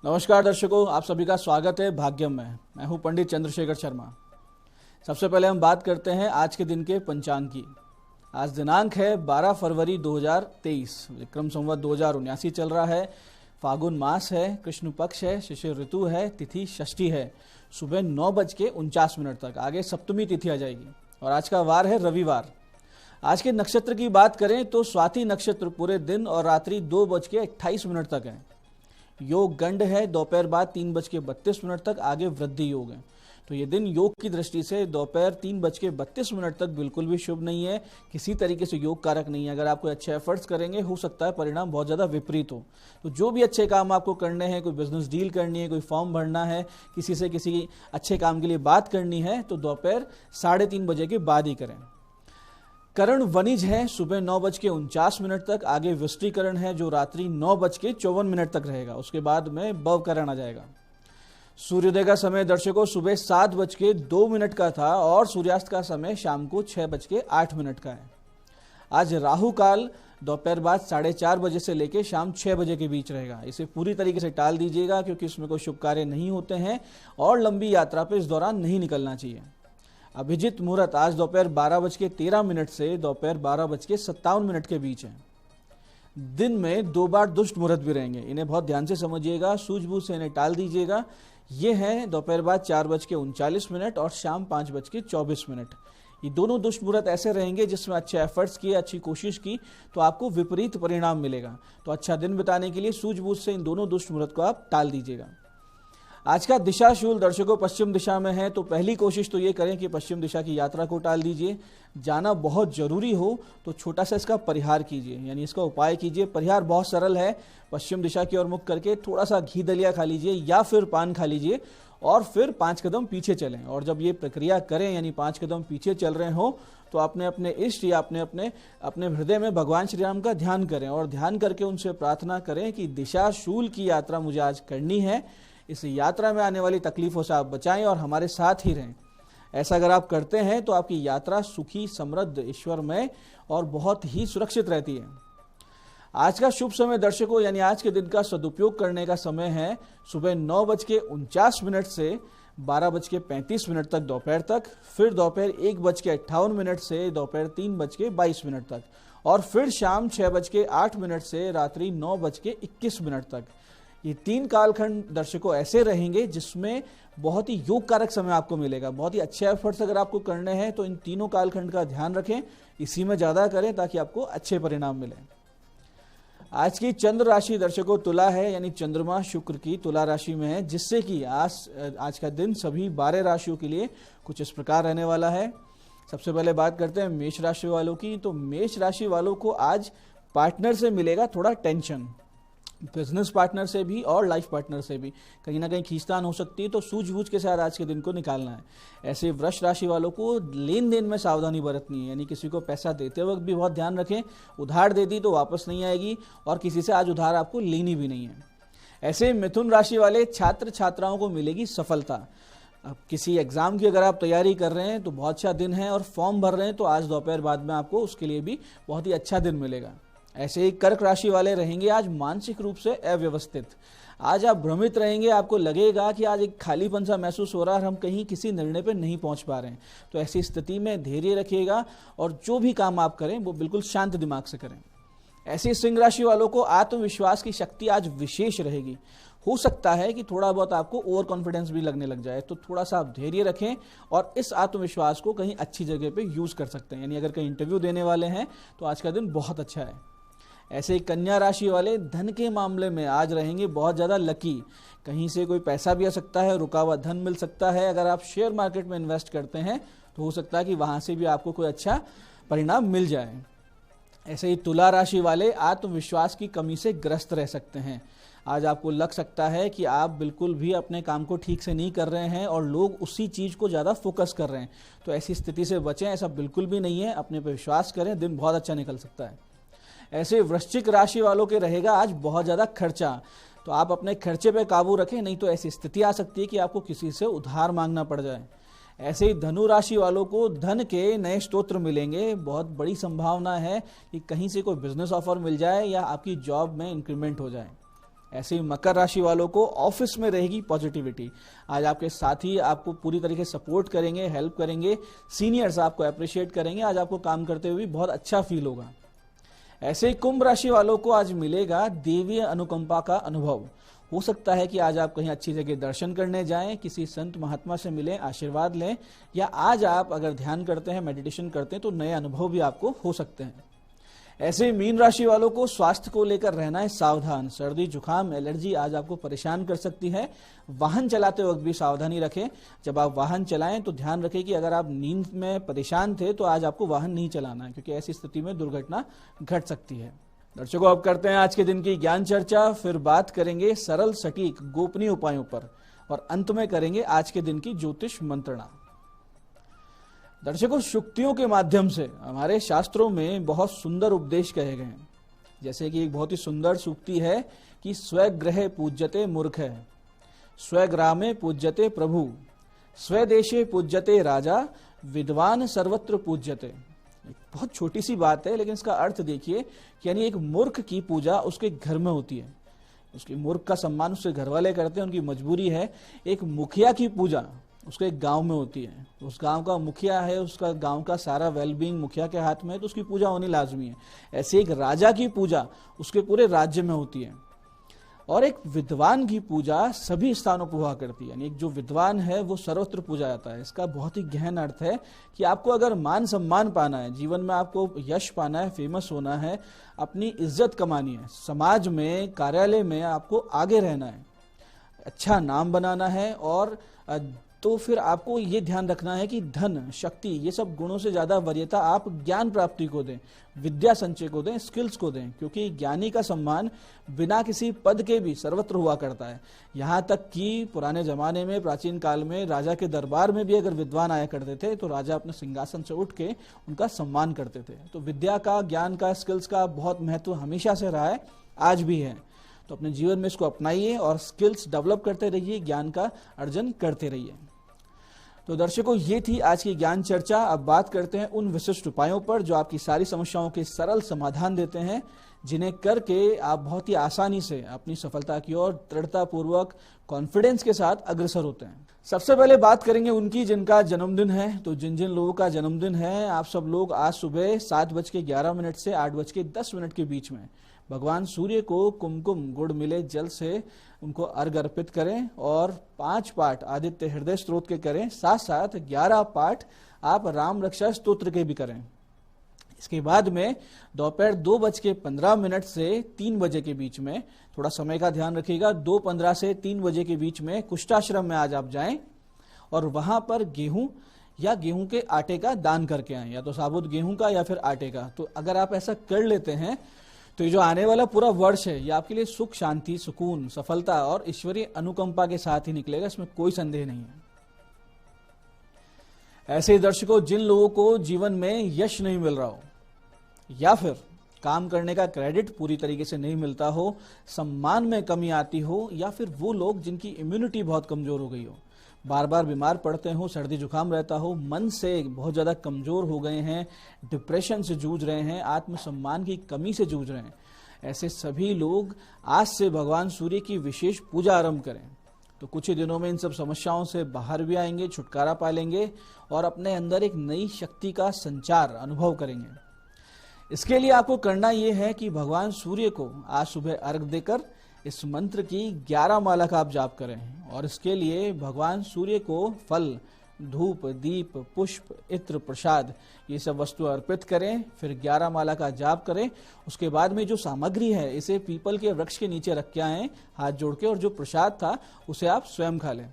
नमस्कार दर्शकों, आप सभी का स्वागत है भाग्यम में। मैं हूं पंडित चंद्रशेखर शर्मा। सबसे पहले हम बात करते हैं आज के दिन के पंचांग की। आज दिनांक है 12 फरवरी 2023, विक्रम संवत 2079 चल रहा है। फागुन मास है, कृष्ण पक्ष है, शिशिर ऋतु है, तिथि षष्ठी है। सुबह 9:49 तक आगे सप्तमी तिथि आ जाएगी और आज का वार है रविवार। आज के नक्षत्र की बात करें तो स्वाति नक्षत्र पूरे दिन और रात्रि 2:28 तक है। योग गंड है, दोपहर बाद 3:32 तक आगे वृद्धि योग है। तो ये दिन योग की दृष्टि से दोपहर 3:32 तक बिल्कुल भी शुभ नहीं है, किसी तरीके से योग कारक नहीं है। अगर आप कोई अच्छे एफर्ट्स करेंगे हो सकता है परिणाम बहुत ज़्यादा विपरीत हो। तो जो भी अच्छे काम आपको करने हैं, कोई बिजनेस डील करनी है, कोई फॉर्म भरना है, किसी से किसी अच्छे काम के लिए बात करनी है, तो दोपहर 3:30 बजे के बाद ही करें। करण वनिज है, सुबह 9:49 तक आगे विष्टिकरण है जो रात्रि 9:54 तक रहेगा। उसके बाद में भवकरण आ जाएगा। सूर्योदय का समय दर्शकों सुबह 7:02 का था और सूर्यास्त का समय शाम को 6:08 का है। आज राहु काल दोपहर बाद 4:30 बजे से लेकर शाम 6 बजे के बीच रहेगा। इसे पूरी तरीके से टाल दीजिएगा क्योंकि इसमें कोई शुभ कार्य नहीं होते हैं और लंबी यात्रा पर इस दौरान नहीं निकलना चाहिए। अभिजित मुहूर्त आज दोपहर 12:13 से दोपहर 12:57 के बीच है। दिन में 2 बार दुष्ट मुहूर्त भी रहेंगे, इन्हें बहुत ध्यान से समझिएगा, सूझबूझ से इन्हें टाल दीजिएगा। ये हैं दोपहर बाद 4:39 और शाम 5:24। ये दोनों दुष्ट मुहूर्त ऐसे रहेंगे जिसमें अच्छे एफर्ट्स किए, अच्छी कोशिश की तो आपको विपरीत परिणाम मिलेगा। तो अच्छा दिन बिताने के लिए सूझबूझ से इन दोनों दुष्ट मुहूर्त को आप टाल दीजिएगा। आज का दिशाशूल दर्शकों पश्चिम दिशा में है, तो पहली कोशिश तो ये करें कि पश्चिम दिशा की यात्रा को टाल दीजिए। जाना बहुत जरूरी हो तो छोटा सा इसका परिहार कीजिए, यानी इसका उपाय कीजिए। परिहार बहुत सरल है, पश्चिम दिशा की ओर मुख करके थोड़ा सा घी दलिया खा लीजिए या फिर पान खा लीजिए और फिर 5 कदम पीछे चलें। और जब ये प्रक्रिया करें यानी 5 कदम पीछे चल रहे हो तो आपने अपने इष्ट या अपने हृदय में भगवान श्री राम का ध्यान करें और ध्यान करके उनसे प्रार्थना करें कि दिशाशूल की यात्रा मुझे आज करनी है। इस यात्रा में आने वाली तकलीफों से आप बचाएं और हमारे साथ ही रहें। ऐसा अगर आप करते हैं तो आपकी यात्रा सुखी, समृद्ध, ईश्वरमय और बहुत ही सुरक्षित रहती है। आज का शुभ समय दर्शकों यानी आज के दिन का सदुपयोग करने का समय है सुबह 9:49 से 12:35 तक दोपहर तक, फिर दोपहर 1:58 से दोपहर 3:22 तक और फिर शाम 6:08 से रात्रि 9:21 तक। ये 3 कालखंड दर्शकों ऐसे रहेंगे जिसमें बहुत ही योग कारक समय आपको मिलेगा। बहुत ही अच्छे एफर्ट्स अगर आपको करने हैं तो इन तीनों कालखंड का ध्यान रखें, इसी में ज्यादा करें ताकि आपको अच्छे परिणाम मिले। आज की चंद्र राशि दर्शकों तुला है, यानी चंद्रमा शुक्र की तुला राशि में है, जिससे कि आज का दिन सभी 12 राशियों के लिए कुछ इस प्रकार रहने वाला है। सबसे पहले बात करते हैं मेष राशि वालों की। तो मेष राशि वालों को आज पार्टनर से मिलेगा थोड़ा टेंशन, बिजनेस पार्टनर से भी और लाइफ पार्टनर से भी कहीं ना कहीं खींचतान हो सकती है, तो सूझबूझ के साथ आज के दिन को निकालना है। ऐसे वृष राशि वालों को लेन देन में सावधानी बरतनी है, यानी किसी को पैसा देते वक्त भी बहुत ध्यान रखें। उधार दे दी तो वापस नहीं आएगी और किसी से आज उधार आपको लेनी भी नहीं है। ऐसे मिथुन राशि वाले छात्र छात्राओं को मिलेगी सफलता। अब किसी एग्जाम की अगर आप तैयारी कर रहे हैं तो बहुत अच्छा दिन है और फॉर्म भर रहे हैं तो आज दोपहर बाद में आपको उसके लिए भी बहुत ही अच्छा दिन मिलेगा। ऐसे ही कर्क राशि वाले रहेंगे आज मानसिक रूप से अव्यवस्थित। आज आप भ्रमित रहेंगे, आपको लगेगा कि आज एक खालीपन सा महसूस हो रहा है, हम कहीं किसी निर्णय पर नहीं पहुंच पा रहे हैं। तो ऐसी स्थिति में धैर्य रखिएगा और जो भी काम आप करें वो बिल्कुल शांत दिमाग से करें। ऐसे सिंह राशि वालों को आत्मविश्वास की शक्ति आज विशेष रहेगी। हो सकता है कि थोड़ा बहुत आपको ओवर कॉन्फिडेंस भी लगने लग जाए, तो थोड़ा सा आप धैर्य रखें और इस आत्मविश्वास को कहीं अच्छी जगह पे यूज कर सकते हैं। यानी अगर कहीं इंटरव्यू देने वाले हैं तो आज का दिन बहुत अच्छा है। ऐसे ही कन्या राशि वाले धन के मामले में आज रहेंगे बहुत ज़्यादा लकी। कहीं से कोई पैसा भी आ सकता है, रुका हुआ धन मिल सकता है। अगर आप शेयर मार्केट में इन्वेस्ट करते हैं तो हो सकता है कि वहाँ से भी आपको कोई अच्छा परिणाम मिल जाए। ऐसे ही तुला राशि वाले आत्मविश्वास की कमी से ग्रस्त रह सकते हैं। आज आपको लग सकता है कि आप बिल्कुल भी अपने काम को ठीक से नहीं कर रहे हैं और लोग उसी चीज़ को ज़्यादा फोकस कर रहे हैं, तो ऐसी स्थिति से बचें। ऐसा बिल्कुल भी नहीं है, अपने पर विश्वास करें, दिन बहुत अच्छा निकल सकता है। ऐसे वृश्चिक राशि वालों के रहेगा आज बहुत ज़्यादा खर्चा, तो आप अपने खर्चे पे काबू रखें, नहीं तो ऐसी स्थिति आ सकती है कि आपको किसी से उधार मांगना पड़ जाए। ऐसे ही धनु राशि वालों को धन के नए स्रोत मिलेंगे। बहुत बड़ी संभावना है कि कहीं से कोई बिजनेस ऑफर मिल जाए या आपकी जॉब में इंक्रीमेंट हो जाए। ऐसे ही मकर राशि वालों को ऑफिस में रहेगी पॉजिटिविटी। आज आपके साथी आपको पूरी तरीके से सपोर्ट करेंगे, हेल्प करेंगे, सीनियर्स आपको अप्रिशिएट करेंगे। आज आपको काम करते हुए भी बहुत अच्छा फील होगा। ऐसे ही कुंभ राशि वालों को आज मिलेगा देवीय अनुकंपा का अनुभव। हो सकता है कि आज आप कहीं अच्छी जगह दर्शन करने जाएं, किसी संत महात्मा से मिलें, आशीर्वाद लें, या आज आप अगर ध्यान करते हैं, मेडिटेशन करते हैं तो नए अनुभव भी आपको हो सकते हैं। ऐसे ही मीन राशि वालों को स्वास्थ्य को लेकर रहना है सावधान। सर्दी, जुकाम, एलर्जी आज आपको परेशान कर सकती है। वाहन चलाते वक्त भी सावधानी रखें। जब आप वाहन चलाएं तो ध्यान रखें कि अगर आप नींद में परेशान थे तो आज आपको वाहन नहीं चलाना है, क्योंकि ऐसी स्थिति में दुर्घटना घट सकती है। दर्शकों, अब करते हैं आज के दिन की ज्ञान चर्चा, फिर बात करेंगे सरल, सटीक, गोपनीय उपायों पर, और अंत में करेंगे आज के दिन की ज्योतिष मंत्रणा। दर्शकों, शुक्तियों के माध्यम से हमारे शास्त्रों में बहुत सुंदर उपदेश कहे गए हैं। जैसे कि एक बहुत ही सुंदर सूक्ति है कि स्वगृहे पूज्यते मूर्ख, स्वग्रामे पूज्यते प्रभु, स्वदेशे पूज्यते राजा, विद्वान सर्वत्र पूज्यते। बहुत छोटी सी बात है, लेकिन इसका अर्थ देखिए कि यानी एक मूर्ख की पूजा उसके घर में होती है। उसके मूर्ख का सम्मान उसके घर वाले करते हैं, उनकी मजबूरी है। एक मुखिया की पूजा उसके गांव में होती है। उस गांव का मुखिया है, उसका गांव का सारा वेलबींग मुखिया के हाथ में है, तो उसकी पूजा होनी लाजमी है। ऐसे एक राजा की पूजा उसके पूरे राज्य में होती है, और एक विद्वान की पूजा सभी स्थानों पर हुआ करती है। यानी एक जो विद्वान है वो सर्वत्र पूजा जाता है। इसका बहुत ही गहन अर्थ है कि आपको अगर मान सम्मान पाना है, जीवन में आपको यश पाना है, फेमस होना है, अपनी इज्जत कमानी है, समाज में, कार्यालय में आपको आगे रहना है, अच्छा नाम बनाना है, और तो फिर आपको ये ध्यान रखना है कि धन, शक्ति, ये सब गुणों से ज्यादा वरीयता आप ज्ञान प्राप्ति को दें, विद्या संचय को दें, स्किल्स को दें, क्योंकि ज्ञानी का सम्मान बिना किसी पद के भी सर्वत्र हुआ करता है। यहाँ तक कि पुराने जमाने में, प्राचीन काल में राजा के दरबार में भी अगर विद्वान आया करते थे तो राजा अपने सिंहासन से उठ के उनका सम्मान करते थे। तो विद्या का, ज्ञान का, स्किल्स का बहुत महत्व हमेशा से रहा है, आज भी है। तो अपने जीवन में इसको अपनाइए और स्किल्स डेवलप करते रहिए, ज्ञान का अर्जन करते रहिए। तो दर्शकों, ये थी आज की ज्ञान चर्चा। अब बात करते हैं उन विशिष्ट उपायों पर जो आपकी सारी समस्याओं के सरल समाधान देते हैं, जिन्हें करके आप बहुत ही आसानी से अपनी सफलता की ओर दृढ़ता पूर्वक, कॉन्फिडेंस के साथ अग्रसर होते हैं। सबसे पहले बात करेंगे उनकी जिनका जन्मदिन है। तो जिन जिन लोगों का जन्मदिन है, आप सब लोग आज सुबह 7:11 से 8:10 के बीच में भगवान सूर्य को कुमकुम गुड़ मिले जल से उनको अर्घ अर्पित करें, और 5 पाठ आदित्य हृदय स्तोत्र के करें, साथ साथ 11 पाठ आप राम रक्षा स्तोत्र के भी करें। इसके बाद में दोपहर 2:15 से 3 बजे के बीच में, थोड़ा समय का ध्यान रखिएगा, 2:15 से 3 बजे के बीच में कुष्ठाश्रम में आज आप जाएं और वहां पर गेहूं या गेहूं के आटे का दान करके आएं, या तो साबुत गेहूं का या फिर आटे का। तो अगर आप ऐसा कर लेते हैं तो ये जो आने वाला पूरा वर्ष है ये आपके लिए सुख, शांति, सुकून, सफलता और ईश्वरीय अनुकंपा के साथ ही निकलेगा, इसमें कोई संदेह नहीं है। ऐसे ही दर्शकों, जिन लोगों को जीवन में यश नहीं मिल रहा हो, या फिर काम करने का क्रेडिट पूरी तरीके से नहीं मिलता हो, सम्मान में कमी आती हो, या फिर वो लोग जिनकी इम्यूनिटी बहुत कमजोर हो गई हो, बार बार बीमार पड़ते हो, सर्दी जुकाम रहता हो, मन से बहुत ज्यादा कमजोर हो गए हैं, डिप्रेशन से जूझ रहे हैं, आत्मसम्मान की कमी से जूझ रहे हैं, ऐसे सभी लोग आज से भगवान सूर्य की विशेष पूजा आरंभ करें। तो कुछ ही दिनों में इन सब समस्याओं से बाहर भी आएंगे, छुटकारा पा लेंगे और अपने अंदर एक नई शक्ति का संचार अनुभव करेंगे। इसके लिए आपको करना यह है कि भगवान सूर्य को आज सुबह अर्घ देकर इस मंत्र की 11 माला का आप जाप करें, और इसके लिए भगवान सूर्य को फल, धूप, दीप, पुष्प, इत्र, प्रसाद, ये सब वस्तु अर्पित करें। फिर 11 माला का जाप करें। उसके बाद में जो सामग्री है इसे पीपल के वृक्ष के नीचे रख के आए हाथ जोड़ के, और जो प्रसाद था उसे आप स्वयं खा लें।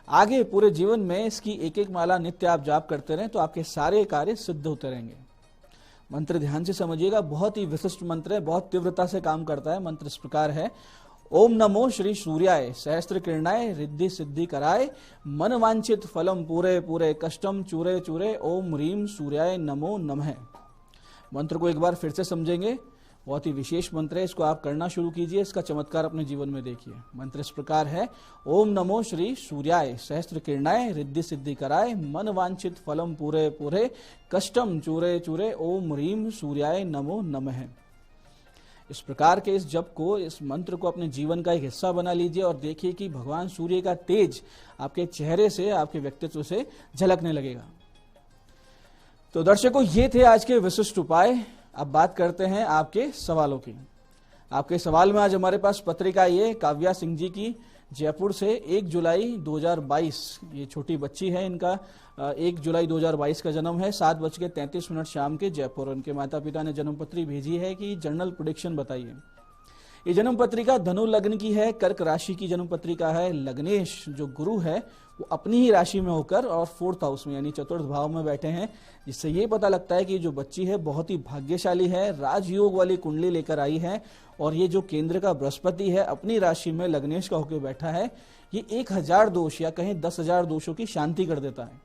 आगे पूरे जीवन में इसकी एक एक माला नित्य आप जाप करते रहें तो आपके सारे कार्य सिद्ध होते रहेंगे। मंत्र ध्यान से समझिएगा, बहुत ही विशिष्ट मंत्र है, बहुत तीव्रता से काम करता है। मंत्र इस प्रकार है: ओम नमो श्री सूर्याय सहस्त्र किरणाय रिद्धि सिद्धि कराय मन वांछित फलम पूरे पूरे कष्टम चूरे चूरे ओम ह्रीम सूर्याय नमो नमः। मंत्र को एक बार फिर से समझेंगे, बहुत ही विशेष मंत्र है, इसको आप करना शुरू कीजिए, इसका चमत्कार अपने जीवन में देखिए। मंत्र इस प्रकार है: ओम नमो श्री सूर्याय सहस्त्र किरणाय रिद्धि सिद्धि कराय मन वांछित फलम पूरे पूरे कष्टम चूरे चूरे ओम ह्रीम सूर्याय नमो नमः। इस प्रकार के इस जप को, इस मंत्र को अपने जीवन का एक हिस्सा बना लीजिए और देखिए कि भगवान सूर्य का तेज आपके चेहरे से, आपके व्यक्तित्व से झलकने लगेगा। तो दर्शकों, ये थे आज के विशिष्ट उपाय। अब बात करते हैं आपके सवालों की। आपके सवाल में आज हमारे पास पत्रिका ये काव्या सिंह जी की, जयपुर से 1 जुलाई 2022, ये छोटी बच्ची है, इनका 1 जुलाई 2022 का जन्म है, 7:33 शाम के जयपुर। उनके माता पिता ने जन्म पत्री भेजी है कि जनरल प्रेडिक्शन बताइए। ये जन्म पत्रिका धनु लग्न की है, कर्क राशि की जन्म पत्रिका है। लग्नेश जो गुरु है वो अपनी ही राशि में होकर और 4th हाउस में यानी चतुर्थ भाव में बैठे हैं, जिससे ये पता लगता है कि जो बच्ची है बहुत ही भाग्यशाली है, राजयोग वाली कुंडली लेकर आई है। और ये जो केंद्र का बृहस्पति है अपनी राशि में लग्नेश का होकर बैठा है, ये 1000 दोष या कहीं 10,000 दोषों की शांति कर देता है।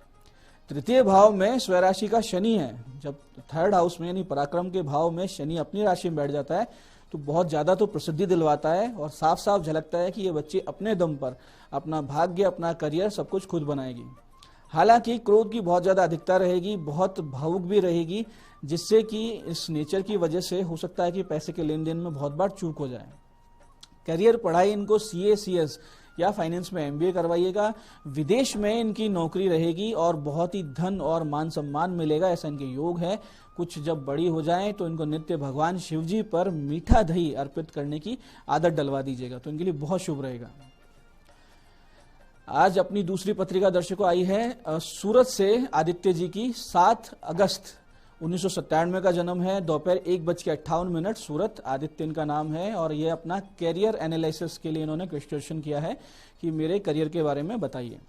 तृतीय भाव में स्वराशि का शनि है, जब 3rd हाउस में यानी पराक्रम के भाव में शनि अपनी राशि में बैठ जाता है तो बहुत ज्यादा तो प्रसिद्धि दिलवाता है और साफ साफ झलकता है कि ये बच्ची अपने दम पर अपना भाग्य, अपना करियर सब कुछ खुद बनाएगी। हालांकि क्रोध की बहुत ज्यादा अधिकता रहेगी, बहुत भावुक भी रहेगी, जिससे कि इस नेचर की वजह से हो सकता है कि पैसे के लेन देन में बहुत बार चूक हो जाए। करियर, पढ़ाई इनको CA CS या फाइनेंस में MBA करवाइएगा। विदेश में इनकी नौकरी रहेगी और बहुत ही धन और मान सम्मान मिलेगा, ऐसा इनके योग है। कुछ जब बड़ी हो जाएं तो इनको नित्य भगवान शिव जी पर मीठा दही अर्पित करने की आदत डलवा दीजिएगा, तो इनके लिए बहुत शुभ रहेगा। आज अपनी दूसरी पत्रिका दर्शकों आई है सूरत से आदित्य जी की, 7 अगस्त 1997 का जन्म है, दोपहर 1:58, सूरत। आदित्य इनका नाम है और ये अपना कैरियर एनालिसिस के लिए इन्होंने क्वेश्चन किया है कि मेरे करियर के बारे में बताइए।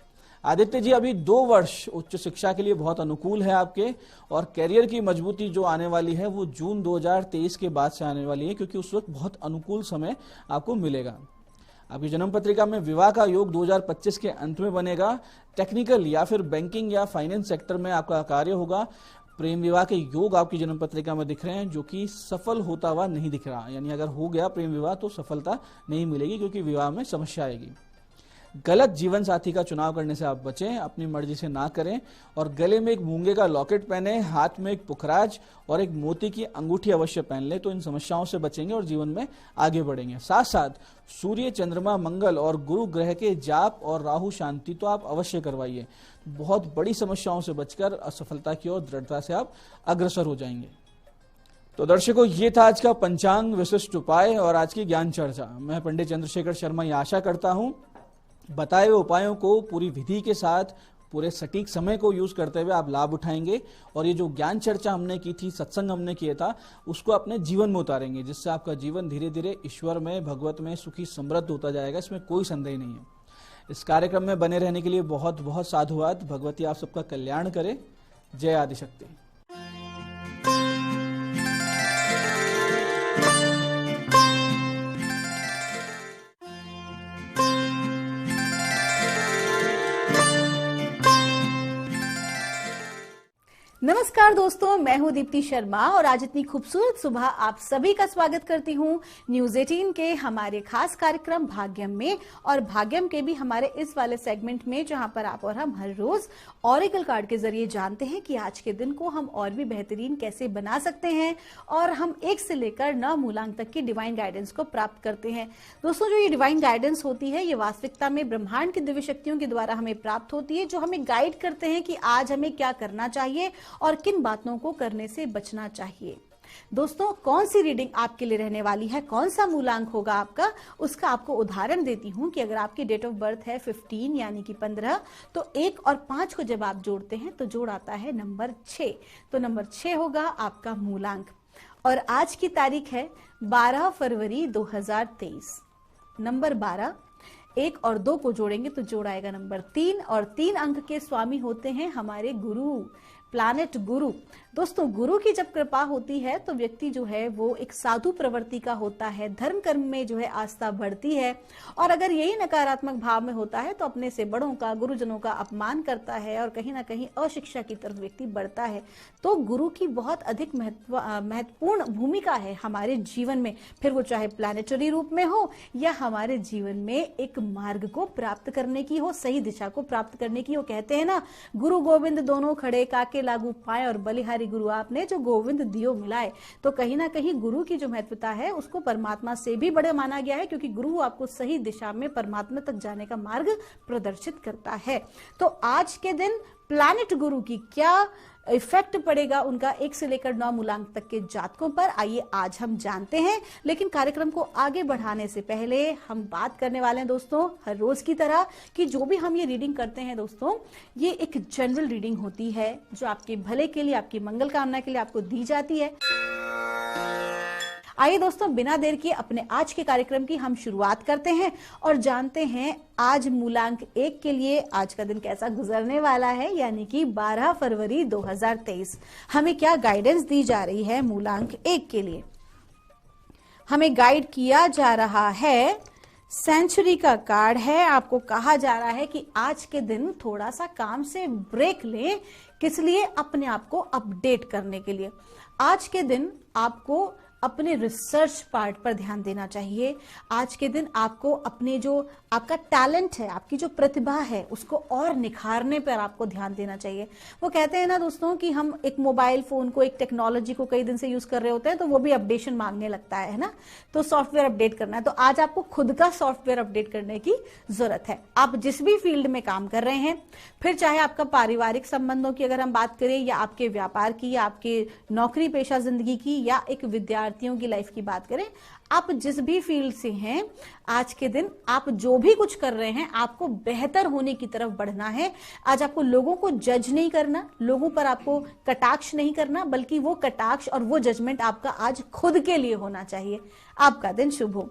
आदित्य जी, अभी 2 वर्ष उच्च शिक्षा के लिए बहुत अनुकूल है आपके, और कैरियर की मजबूती जो आने वाली है वो जून 2023 के बाद से आने वाली है, क्योंकि उस वक्त बहुत अनुकूल समय आपको मिलेगा। आपकी जन्म पत्रिका में विवाह का योग 2025 के अंत में बनेगा। टेक्निकल या फिर बैंकिंग या फाइनेंस सेक्टर में आपका कार्य होगा। प्रेम विवाह के योग आपकी जन्म पत्रिका में दिख रहे हैं, जो कि सफल होता हुआ नहीं दिख रहा, यानी अगर हो गया प्रेम विवाह तो सफलता नहीं मिलेगी, क्योंकि विवाह में समस्या आएगी। गलत जीवन साथी का चुनाव करने से आप बचें, अपनी मर्जी से ना करें। और गले में एक मूंगे का लॉकेट पहने, हाथ में एक पुखराज और एक मोती की अंगूठी अवश्य पहन ले, तो इन समस्याओं से बचेंगे और जीवन में आगे बढ़ेंगे। साथ साथ सूर्य, चंद्रमा, मंगल और गुरु ग्रह के जाप और राहु शांति तो आप अवश्य करवाइए। बहुत बड़ी समस्याओं से बचकर असफलता की ओर दृढ़ता से आप अग्रसर हो जाएंगे। तो दर्शकों, ये था आज का पंचांग विशिष्ट उपाय और आज की ज्ञान चर्चा। मैं पंडित चंद्रशेखर शर्मा ये आशा करता हूं बताए हुए उपायों को पूरी विधि के साथ, पूरे सटीक समय को यूज करते हुए आप लाभ उठाएंगे और ये जो ज्ञान चर्चा हमने की थी, सत्संग हमने किया था, उसको अपने जीवन में उतारेंगे, जिससे आपका जीवन धीरे धीरे ईश्वर में, भगवत में सुखी समृद्ध होता जाएगा। इसमें कोई संदेह नहीं है। इस कार्यक्रम में बने रहने के लिए बहुत बहुत साधुवाद। भगवती आप सबका कल्याण करे। जय आदिशक्ति। नमस्कार दोस्तों, मैं हूं दीप्ति शर्मा और आज इतनी खूबसूरत सुबह आप सभी का स्वागत करती हूं न्यूज 18 के हमारे खास कार्यक्रम भाग्यम में। और भाग्यम के भी हमारे इस वाले सेगमेंट में, जहां पर आप और हम हर रोज ऑरेकल कार्ड के जरिए जानते हैं कि आज के दिन को हम और भी बेहतरीन कैसे बना सकते हैं, और हम 1 से लेकर 9 मूलांक तक की डिवाइन गाइडेंस को प्राप्त करते हैं। दोस्तों, जो ये डिवाइन गाइडेंस होती है, ये वास्तविकता में ब्रह्मांड की दिव्य शक्तियों के द्वारा हमें प्राप्त होती है, जो हमें गाइड करते हैं कि आज हमें क्या करना चाहिए और किन बातों को करने से बचना चाहिए। दोस्तों, कौन सी रीडिंग आपके लिए रहने वाली है, कौन सा मूलांक होगा आपका, उसका आपको उदाहरण देती हूं कि अगर आपकी डेट ऑफ बर्थ है 15 यानी कि 15, तो 1 और 5 को जब आप जोड़ते हैं तो जोड़ आता है नंबर 6। तो नंबर 6 होगा आपका मूलांक। और आज की तारीख है 12 फरवरी 2023। नंबर 12, 1 और 2 को जोड़ेंगे तो जोड़ आएगा नंबर 3, और 3 अंक के स्वामी होते हैं हमारे गुरु, प्लैनेट गुरु। दोस्तों, गुरु की जब कृपा होती है तो व्यक्ति जो है वो एक साधु प्रवृत्ति का होता है, धर्म कर्म में जो है आस्था बढ़ती है। और अगर यही नकारात्मक भाव में होता है तो अपने से बड़ों का, गुरुजनों का अपमान करता है और कहीं ना कहीं अशिक्षा की तरफ व्यक्ति बढ़ता है। तो गुरु की बहुत अधिक महत्वपूर्ण भूमिका है हमारे जीवन में, फिर वो चाहे प्लैनेटरी रूप में हो या हमारे जीवन में एक मार्ग को प्राप्त करने की हो, सही दिशा को प्राप्त करने की हो। कहते हैं ना, गुरु गोविंद दोनों खड़े, काके लागू पाए और बलिहारी हरि गुरु आपने जो गोविंद दियो मिलाए। तो कहीं ना कहीं गुरु की जो महत्वता है उसको परमात्मा से भी बड़े माना गया है, क्योंकि गुरु आपको सही दिशा में परमात्मा तक जाने का मार्ग प्रदर्शित करता है। तो आज के दिन प्लैनेट गुरु की क्या इफेक्ट पड़ेगा उनका 1 से लेकर 9 मूलांक तक के जातकों पर, आइए आज हम जानते हैं। लेकिन कार्यक्रम को आगे बढ़ाने से पहले हम बात करने वाले हैं दोस्तों, हर रोज की तरह, कि जो भी हम ये रीडिंग करते हैं दोस्तों, ये एक जनरल रीडिंग होती है जो आपके भले के लिए, आपकी मंगल कामना के लिए आपको दी जाती है। आइए दोस्तों, बिना देर किए अपने आज के कार्यक्रम की हम शुरुआत करते हैं और जानते हैं आज मूलांक 1 के लिए आज का दिन कैसा गुजरने वाला है, यानी कि 12 फरवरी 2023 हमें क्या गाइडेंस दी जा रही है मूलांक 1 के लिए। हमें गाइड किया जा रहा है, सेंचुरी का कार्ड है। आपको कहा जा रहा है कि आज के दिन थोड़ा सा काम से ब्रेक लें। किस लिए? अपने आप को अपडेट करने के लिए। आज के दिन आपको अपने रिसर्च पार्ट पर ध्यान देना चाहिए। आज के दिन आपको अपने जो आपका टैलेंट है, आपकी जो प्रतिभा है, उसको और निखारने पर आपको ध्यान देना चाहिए। वो कहते हैं ना दोस्तों कि हम एक मोबाइल फोन को, एक टेक्नोलॉजी को कई दिन से यूज कर रहे होते हैं तो वो भी अपडेशन मांगने लगता है ना, तो सॉफ्टवेयर अपडेट करना है। तो आज आपको खुद का सॉफ्टवेयर अपडेट करने की जरूरत है। आप जिस भी फील्ड में काम कर रहे हैं, फिर चाहे आपका पारिवारिक संबंधों की अगर हम बात करें, या आपके व्यापार की, या आपके नौकरी पेशा जिंदगी की, या एक विद्यार्थियों की लाइफ की बात करें, आप जिस भी फील्ड से हैं, आज के दिन आप जो भी कुछ कर रहे हैं, आपको बेहतर होने की तरफ बढ़ना है। आज आपको लोगों को जज नहीं करना, लोगों पर आपको कटाक्ष नहीं करना, बल्कि वो कटाक्ष और वो जजमेंट आपका आज खुद के लिए होना चाहिए। आपका दिन शुभ हो।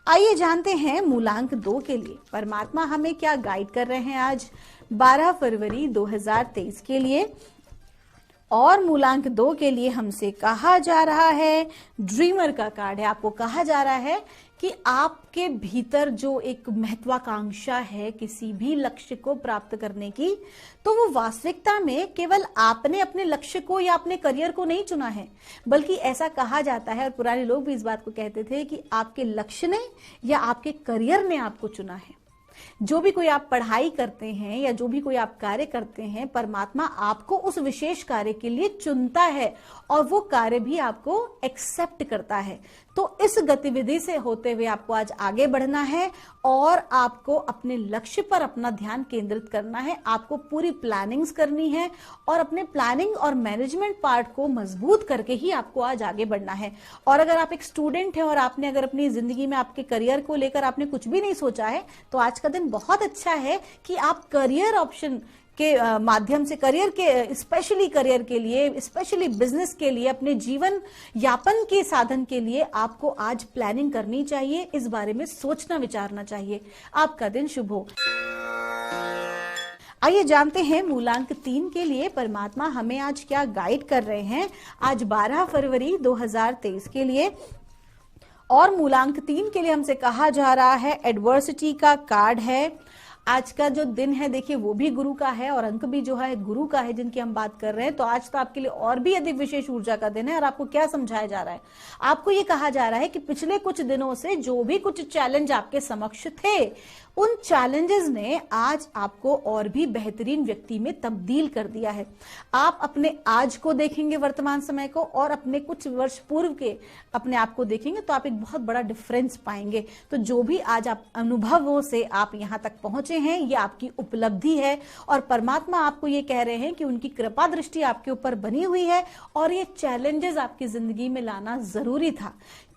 आइए जानते हैं मूलांक 2 के लिए परमात्मा हमें क्या गाइड कर रहे हैं आज 12 फरवरी 2023 के लिए। और मूलांक 2 के लिए हमसे कहा जा रहा है, ड्रीमर का कार्ड है। आपको कहा जा रहा है कि आपके भीतर जो एक महत्वाकांक्षा है किसी भी लक्ष्य को प्राप्त करने की, तो वो वास्तविकता में केवल आपने अपने लक्ष्य को या अपने करियर को नहीं चुना है, बल्कि ऐसा कहा जाता है, और पुराने लोग भी इस बात को कहते थे, कि आपके लक्ष्य ने या आपके करियर ने आपको चुना है। जो भी कोई आप पढ़ाई करते हैं या जो भी कोई आप कार्य करते हैं, परमात्मा आपको उस विशेष कार्य के लिए चुनता है और वो कार्य भी आपको एक्सेप्ट करता है। तो इस गतिविधि से होते हुए आपको आज आगे बढ़ना है और आपको अपने लक्ष्य पर अपना ध्यान केंद्रित करना है। आपको पूरी प्लानिंग्स करनी है और अपने प्लानिंग और मैनेजमेंट पार्ट को मजबूत करके ही आपको आज आगे बढ़ना है। और अगर आप एक स्टूडेंट हैं और आपने अगर अपनी जिंदगी में आपके करियर को लेकर आपने कुछ भी नहीं सोचा है, तो आज का दिन बहुत अच्छा है कि आप करियर ऑप्शन के माध्यम से, करियर के, स्पेशली करियर के लिए, स्पेशली बिजनेस के लिए, अपने जीवन यापन के साधन के लिए आपको आज प्लानिंग करनी चाहिए, इस बारे में सोचना विचारना चाहिए। आपका दिन शुभ हो। आइए जानते हैं मूलांक 3 के लिए परमात्मा हमें आज क्या गाइड कर रहे हैं आज 12 फरवरी 2023 के लिए। और मूलांक 3 के लिए हमसे कहा जा रहा है, एडवर्सिटी का कार्ड है। आज का जो दिन है देखिए वो भी गुरु का है और अंक भी जो है गुरु का है जिनकी हम बात कर रहे हैं। तो आज तो आपके लिए और भी अधिक विशेष ऊर्जा का दिन है। और आपको क्या समझाया जा रहा है? आपको ये कहा जा रहा है कि पिछले कुछ दिनों से जो भी कुछ चैलेंज आपके समक्ष थे, उन चैलेंजेस ने आज आपको और भी बेहतरीन व्यक्ति में तब्दील कर दिया है। आप अपने आज को देखेंगे, वर्तमान समय को, और अपने कुछ वर्ष पूर्व के अपने आप को देखेंगे तो आप एक बहुत बड़ा डिफरेंस पाएंगे। तो जो भी आज आप अनुभवों से आप यहाँ तक पहुंचे हैं, ये आपकी उपलब्धि है और परमात्मा आपको ये कह रहे हैं कि उनकी कृपा दृष्टि आपके ऊपर बनी हुई है और ये चैलेंजेस आपकी जिंदगी में लाना जरूरी था,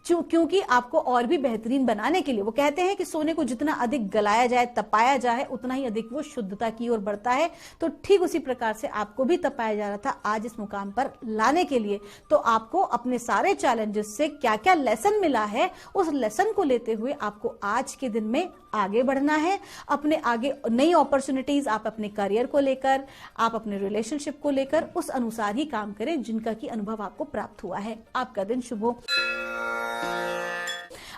क्योंकि आपको और भी बेहतरीन बनाने के लिए। वो कहते हैं कि सोने को जितना अधिक गलाया जाए, तपाया जाए, उतना ही अधिक वो शुद्धता की ओर बढ़ता है। तो ठीक उसी प्रकार से आपको भी तपाया जा रहा था आज इस मुकाम पर लाने के लिए। तो आपको अपने सारे चैलेंजेस से क्या क्या लेसन मिला है, उस लेसन को लेते हुए आपको आज के दिन में आगे बढ़ना है। अपने आगे नई अपॉर्चुनिटीज आप अपने करियर को लेकर, आप अपने रिलेशनशिप को लेकर उस अनुसार ही काम करें जिनका की अनुभव आपको प्राप्त हुआ है। आपका दिन शुभ हो।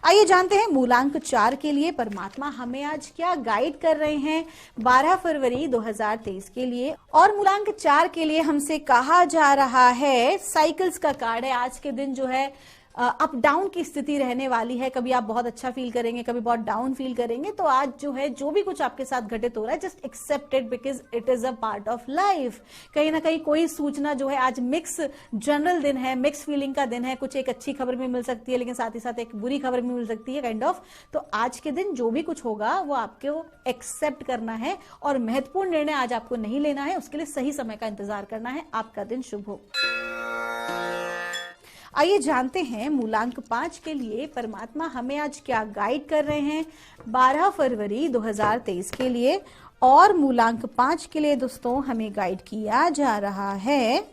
आइए जानते हैं मूलांक 4 के लिए परमात्मा हमें आज क्या गाइड कर रहे हैं 12 फरवरी 2023 के लिए। और मूलांक 4 के लिए हमसे कहा जा रहा है, साइकिल्स का कार्ड है। आज के दिन जो है अप डाउन की स्थिति रहने वाली है। कभी आप बहुत अच्छा फील करेंगे, कभी बहुत डाउन फील करेंगे। तो आज जो है, जो भी कुछ आपके साथ घटित हो रहा है, just accept it because it is a part of life. कहीं ना कहीं कोई सूचना जो है, आज मिक्स जनरल दिन है, मिक्स फीलिंग का दिन है। कुछ एक अच्छी खबर भी मिल सकती है, लेकिन साथ ही साथ एक बुरी खबर भी मिल सकती है, काइंड ऑफ। तो आज के दिन जो भी कुछ होगा वो आपको एक्सेप्ट करना है, और महत्वपूर्ण निर्णय आज आपको नहीं लेना है, उसके लिए सही समय का इंतजार करना है। आपका दिन शुभ हो। आइए जानते हैं मूलांक 5 के लिए परमात्मा हमें आज क्या गाइड कर रहे हैं 12 फरवरी 2023 के लिए। और मूलांक 5 के लिए दोस्तों हमें गाइड किया जा रहा है,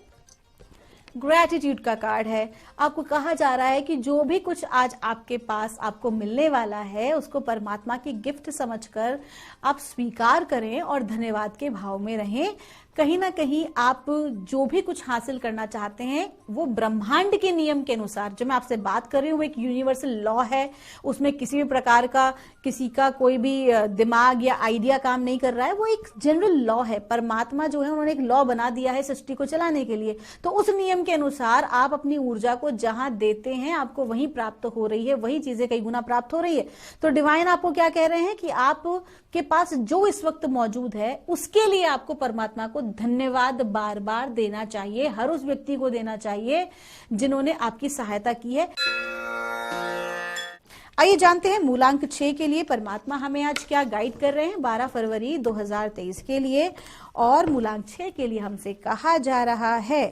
ग्रैटिट्यूड का कार्ड है। आपको कहा जा रहा है कि जो भी कुछ आज आपके पास आपको मिलने वाला है, उसको परमात्मा की गिफ्ट समझकर आप स्वीकार करें और धन्यवाद के भाव में रहें। कहीं ना कहीं आप जो भी कुछ हासिल करना चाहते हैं वो ब्रह्मांड के नियम के अनुसार, जो मैं आपसे बात कर रही हूँ, वो एक यूनिवर्सल लॉ है। उसमें किसी भी प्रकार का किसी का कोई भी दिमाग या आइडिया काम नहीं कर रहा है। वो एक जनरल लॉ है। परमात्मा जो है उन्होंने एक लॉ बना दिया है सृष्टि को चलाने के लिए। तो उस नियम के अनुसार आप अपनी ऊर्जा को जहां देते हैं, आपको वही प्राप्त हो रही है, वही चीजें कई गुना प्राप्त हो रही है। तो डिवाइन आपको क्या कह रहे हैं कि आपके पास जो इस वक्त मौजूद है, उसके लिए आपको परमात्मा को धन्यवाद बार बार देना चाहिए। हर उस व्यक्ति को देना चाहिए जिन्होंने आपकी सहायता की है। आइए जानते हैं मूलांक 6 के लिए परमात्मा हमें आज क्या गाइड कर रहे हैं 12 फरवरी 2023 के लिए। और मूलांक 6 के लिए हमसे कहा जा रहा है,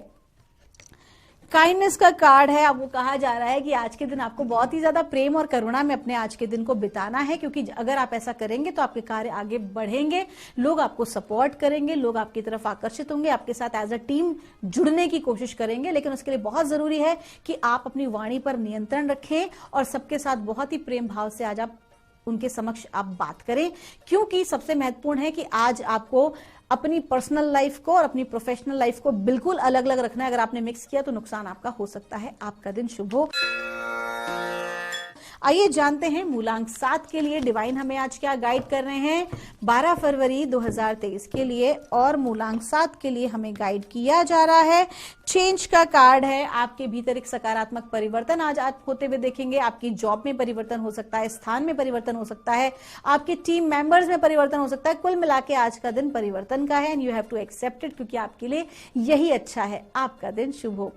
काइंडनेस का कार्ड है। आपको कहा जा रहा है कि आज के दिन आपको बहुत ही ज्यादा प्रेम और करुणा में अपने आज के दिन को बिताना है, क्योंकि अगर आप ऐसा करेंगे तो आपके कार्य आगे बढ़ेंगे, लोग आपको सपोर्ट करेंगे, लोग आपकी तरफ आकर्षित होंगे, आपके साथ एज अ टीम जुड़ने की कोशिश करेंगे। लेकिन उसके लिए बहुत जरूरी है कि आप अपनी वाणी पर नियंत्रण रखें और सबके साथ बहुत ही प्रेम भाव से आज आप उनके समक्ष आप बात करें, क्योंकि सबसे महत्वपूर्ण है कि आज आपको अपनी पर्सनल लाइफ को और अपनी प्रोफेशनल लाइफ को बिल्कुल अलग अलग रखना है। अगर आपने मिक्स किया तो नुकसान आपका हो सकता है। आपका दिन शुभ हो। आइए जानते हैं मूलांक 7 के लिए डिवाइन हमें आज क्या गाइड कर रहे हैं 12 फरवरी 2023 के लिए। और मूलांक 7 के लिए हमें गाइड किया जा रहा है, चेंज का कार्ड है। आपके भीतर एक सकारात्मक परिवर्तन आज आप होते हुए देखेंगे। आपकी जॉब में परिवर्तन हो सकता है, स्थान में परिवर्तन हो सकता है, आपके टीम मेंबर्स में परिवर्तन हो सकता है। कुल मिला के आज का दिन परिवर्तन का है, and you have to accept it, क्योंकि आपके लिए यही अच्छा है। आपका दिन शुभ हो।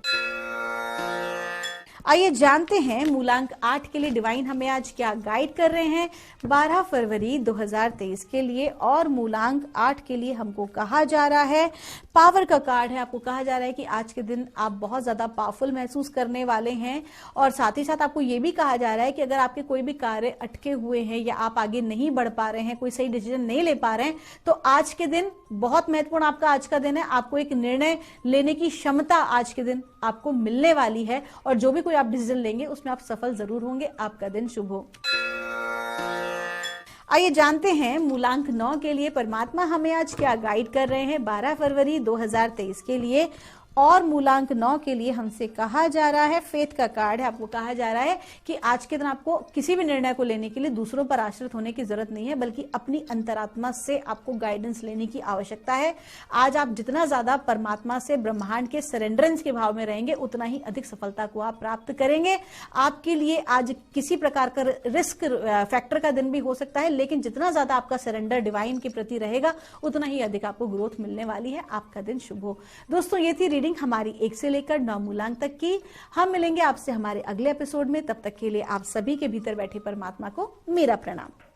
आइए जानते हैं मूलांक 8 के लिए डिवाइन हमें आज क्या गाइड कर रहे हैं 12 फरवरी 2023 के लिए। और मूलांक 8 के लिए हमको कहा जा रहा है, पावर का कार्ड है। आपको कहा जा रहा है कि आज के दिन आप बहुत ज्यादा पावरफुल महसूस करने वाले हैं। और साथ ही साथ आपको ये भी कहा जा रहा है कि अगर आपके कोई भी कार्य अटके हुए हैं या आप आगे नहीं बढ़ पा रहे हैं, कोई सही डिसीजन नहीं ले पा रहे हैं, तो आज के दिन बहुत महत्वपूर्ण आपका आज का दिन है। आपको एक निर्णय लेने की क्षमता आज के दिन आपको मिलने वाली है, और जो भी कोई आप डिसीजन लेंगे उसमें आप सफल जरूर होंगे। आपका दिन शुभ हो। आइए जानते हैं मूलांक 9 के लिए परमात्मा हमें आज क्या गाइड कर रहे हैं 12 फरवरी 2023 के लिए। और मूलांक 9 के लिए हमसे कहा जा रहा है, फेथ का कार्ड है। आपको कहा जा रहा है कि आज के दिन आपको किसी भी निर्णय को लेने के लिए दूसरों पर आश्रित होने की जरूरत नहीं है, बल्कि अपनी अंतरात्मा से आपको गाइडेंस लेने की आवश्यकता है। आज आप जितना ज्यादा परमात्मा से, ब्रह्मांड के सरेंडरेंस के भाव में रहेंगे, उतना ही अधिक सफलता को आप प्राप्त करेंगे। आपके लिए आज किसी प्रकार का रिस्क फैक्टर का दिन भी हो सकता है, लेकिन जितना ज्यादा आपका सरेंडर डिवाइन के प्रति रहेगा, उतना ही अधिक आपको ग्रोथ मिलने वाली है। आपका दिन शुभ हो। दोस्तों, ये थी रीडिंग हमारी 1 से लेकर 9 मूलांक तक की। हम मिलेंगे आपसे हमारे अगले एपिसोड में। तब तक के लिए आप सभी के भीतर बैठे परमात्मा को मेरा प्रणाम।